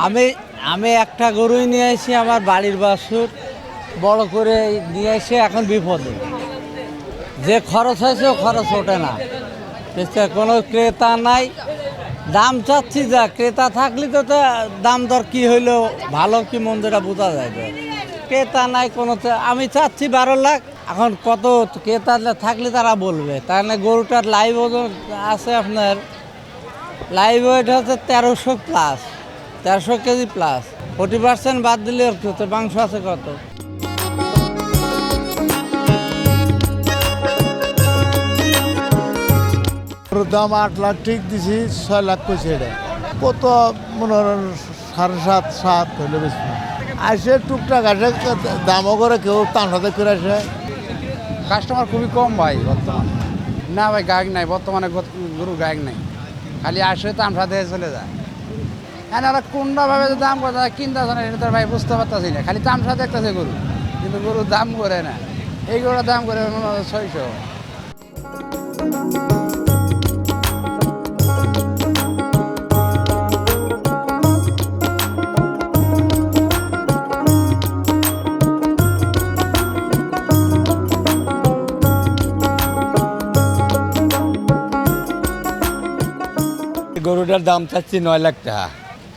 আমি আমি একটা গরুই নিয়ে এসে আমার বাড়ির বাছুর বড় করে নিয়ে এসে এখন বিপদে। যে খরচ হয়েছে ও খরচ ওঠে না, বুঝতে কোনো ক্রেতা নাই। দাম চাচ্ছি যা, ক্রেতা থাকলে তো দাম দর কী হইলো ভালো কি মন্দটা বোঝা যায় তো। ক্রেতা নাই কোনো, আমি চাচ্ছি 12 লাখ। এখন কত ক্রেতা থাকলে তারা বলবে। তার মানে গরুটার লাইভ ওজন আছে আপনার, লাইভ ওয়েট হচ্ছে 1300+, 1300 কেজি প্লাস। 40% বাদ দিলে কত মাংস আছে কত। দাম 8 লাখ ঠিক দিছি, 6 লাখ কইছে। এটা কত মনে হয় 7.5-7 হইলে বেশি আসে টুকটাক আসে, দামও করে কেউ তানসাতে করে আসে। কাস্টমার খুবই কম ভাই বর্তমানে। না ভাই গায়ক নাই বর্তমানে, গরু গায়ক নাই, খালি আসে তামসা দিয়ে চলে যায়। হ্যাঁ ওরা কোনভাবে দাম কথা কিনতে আসে না, এটা ভাই বুঝতে পারতেছি না। খালি তামসা দেখতেছে গরু, কিন্তু গরুর দাম করে না। এই গরুর দাম করে 600। গরুটার দাম চাচ্ছি 9 লাখ টাকা,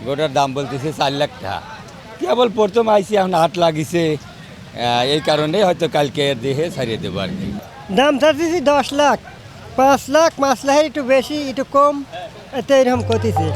গরুটার দাম বলতেছে 4 লাখ টাকা। কেবল প্রথম আইসি, এখন 8 লাগিছে, এই কারণে হয়তো কালকে দেহে ছাড়িয়ে দেবো আর কি। দাম চাচ্ছি 10 লাখ, 5 লাখ, 5 লাখের একটু বেশি একটু কম, এত এরকম করতেছে।